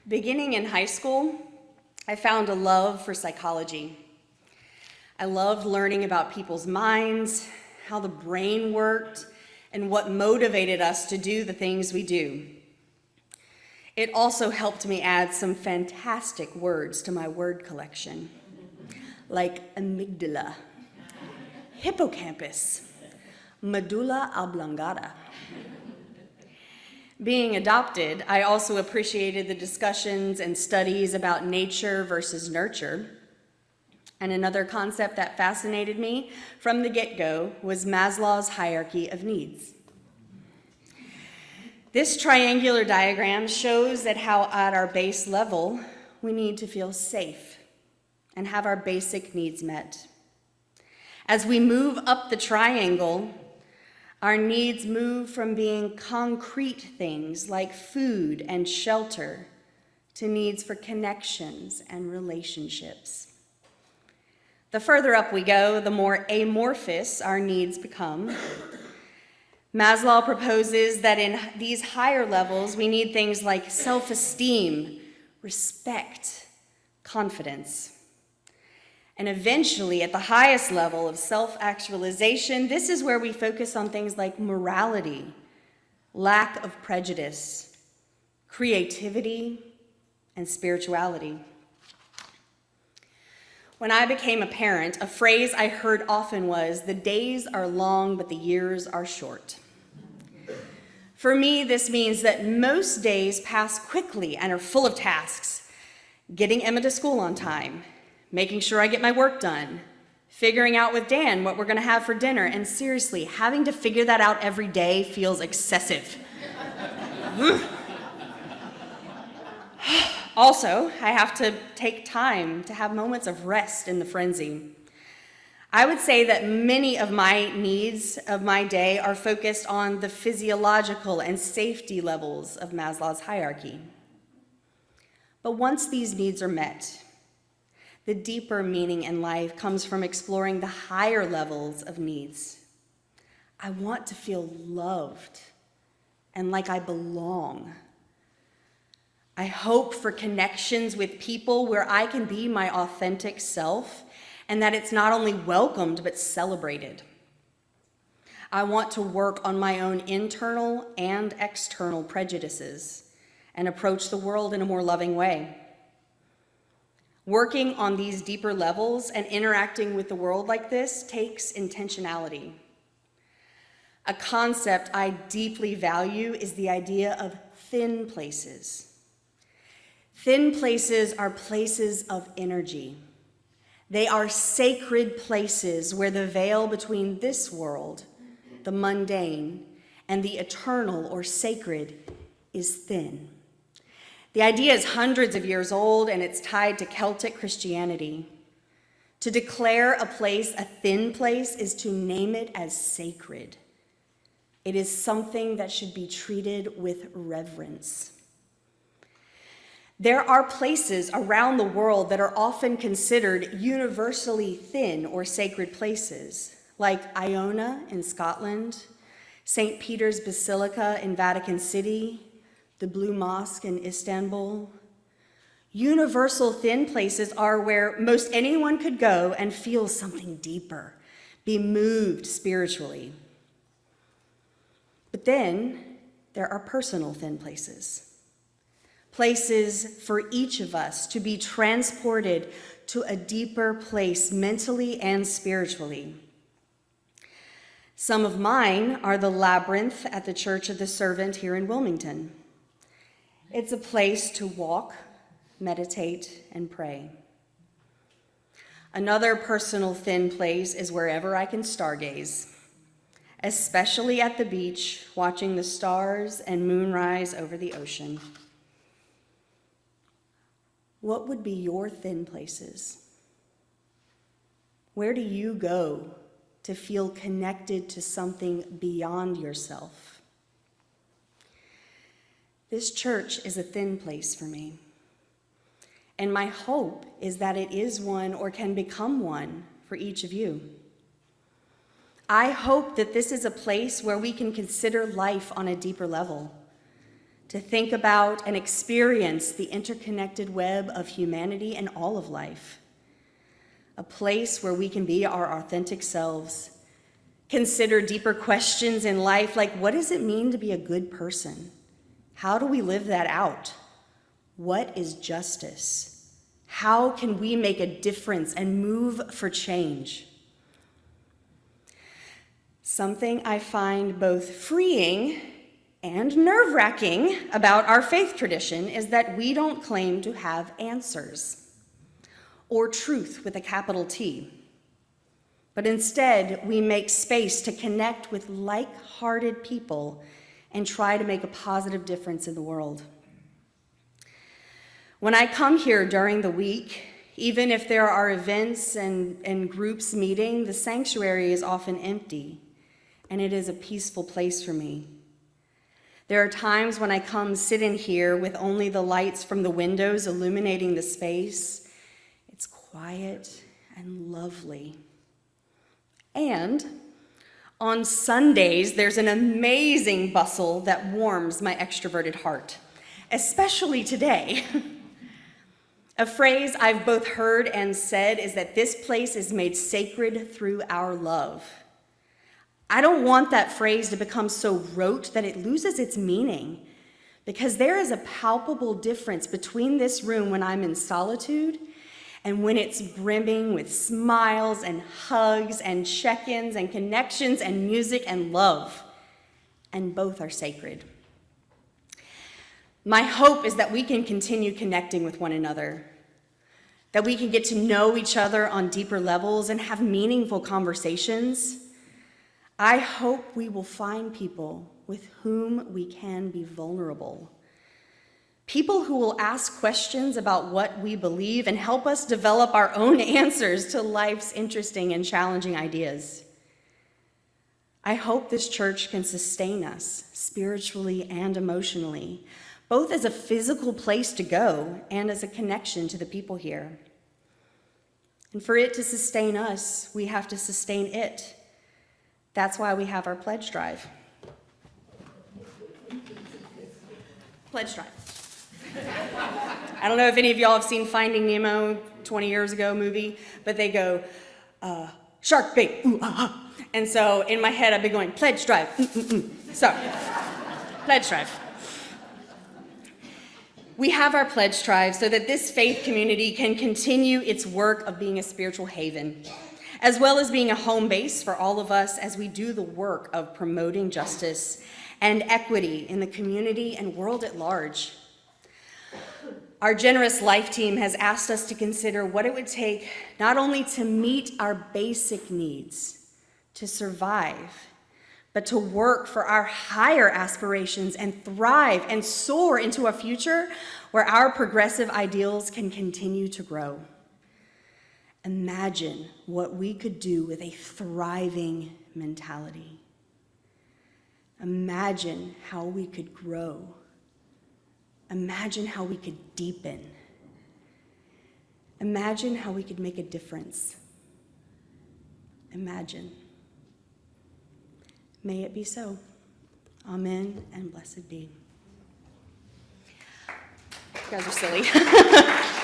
Beginning in high school, I found a love for psychology. I loved learning about people's minds, how the brain worked, and what motivated us to do the things we do. It also helped me add some fantastic words to my word collection, like amygdala, hippocampus, medulla oblongata. Being adopted, I also appreciated the discussions and studies about nature versus nurture. And another concept that fascinated me from the get-go was Maslow's hierarchy of needs. This triangular diagram shows that how at our base level, we need to feel safe and have our basic needs met. As we move up the triangle, our needs move from being concrete things like food and shelter to needs for connections and relationships. The further up we go, the more amorphous our needs become. Maslow proposes that in these higher levels, we need things like self-esteem, respect, confidence. And eventually, at the highest level of self-actualization, this is where we focus on things like morality, lack of prejudice, creativity, and spirituality. When I became a parent, a phrase I heard often was, "The days are long, but the years are short." For me, this means that most days pass quickly and are full of tasks. Getting Emma to school on time, making sure I get my work done, figuring out with Dan what we're gonna have for dinner, and seriously, having to figure that out every day feels excessive. Also, I have to take time to have moments of rest in the frenzy. I would say that many of my needs of my day are focused on the physiological and safety levels of Maslow's hierarchy. But once these needs are met, the deeper meaning in life comes from exploring the higher levels of needs. I want to feel loved and like I belong. I hope for connections with people where I can be my authentic self and that it's not only welcomed but celebrated. I want to work on my own internal and external prejudices and approach the world in a more loving way. Working on these deeper levels and interacting with the world like this takes intentionality. A concept I deeply value is the idea of thin places. Thin places are places of energy. They are sacred places where the veil between this world, the mundane, and the eternal or sacred is thin. The idea is hundreds of years old, and it's tied to Celtic Christianity. To declare a place a thin place is to name it as sacred. It is something that should be treated with reverence. There are places around the world that are often considered universally thin or sacred places, like Iona in Scotland, St. Peter's Basilica in Vatican City, the Blue Mosque in Istanbul. Universal thin places are where most anyone could go and feel something deeper, be moved spiritually. But then there are personal thin places. Places for each of us to be transported to a deeper place mentally and spiritually. Some of mine are the Labyrinth at the Church of the Servant here in Wilmington. It's a place to walk, meditate, and pray. Another personal thin place is wherever I can stargaze, especially at the beach, watching the stars and moonrise over the ocean. What would be your thin places? Where do you go to feel connected to something beyond yourself? This church is a thin place for me, and my hope is that it is one or can become one for each of you. I hope that this is a place where we can consider life on a deeper level, to think about and experience the interconnected web of humanity and all of life. A place where we can be our authentic selves, consider deeper questions in life like, what does it mean to be a good person? How do we live that out? What is justice? How can we make a difference and move for change? Something I find both freeing and nerve-wracking about our faith tradition is that we don't claim to have answers or truth with a capital T, but instead we make space to connect with like-hearted people and try to make a positive difference in the world. When I come here during the week, even if there are events and groups meeting, the sanctuary is often empty, and it is a peaceful place for me. There are times when I come sit in here with only the lights from the windows illuminating the space. It's quiet and lovely. And on Sundays, there's an amazing bustle that warms my extroverted heart, especially today. A phrase I've both heard and said is that this place is made sacred through our love. I don't want that phrase to become so rote that it loses its meaning, because there is a palpable difference between this room when I'm in solitude and when it's brimming with smiles and hugs and check-ins and connections and music and love, and both are sacred. My hope is that we can continue connecting with one another, that we can get to know each other on deeper levels and have meaningful conversations. I hope we will find people with whom we can be vulnerable. People who will ask questions about what we believe and help us develop our own answers to life's interesting and challenging ideas. I hope this church can sustain us spiritually and emotionally, both as a physical place to go and as a connection to the people here. And for it to sustain us, we have to sustain it. That's why we have our pledge drive. Pledge drive. I don't know if any of y'all have seen Finding Nemo 20 years ago movie, but they go, shark bait, ooh, ah, ah. And so in my head I've been going, pledge drive, So, pledge drive. We have our pledge drive so that this faith community can continue its work of being a spiritual haven, as well as being a home base for all of us as we do the work of promoting justice and equity in the community and world at large. Our generous life team has asked us to consider what it would take not only to meet our basic needs, to survive, but to work for our higher aspirations and thrive and soar into a future where our progressive ideals can continue to grow. Imagine what we could do with a thriving mentality. Imagine how we could grow. Imagine how we could deepen. Imagine how we could make a difference. Imagine. May it be so. Amen and blessed be. You guys are silly.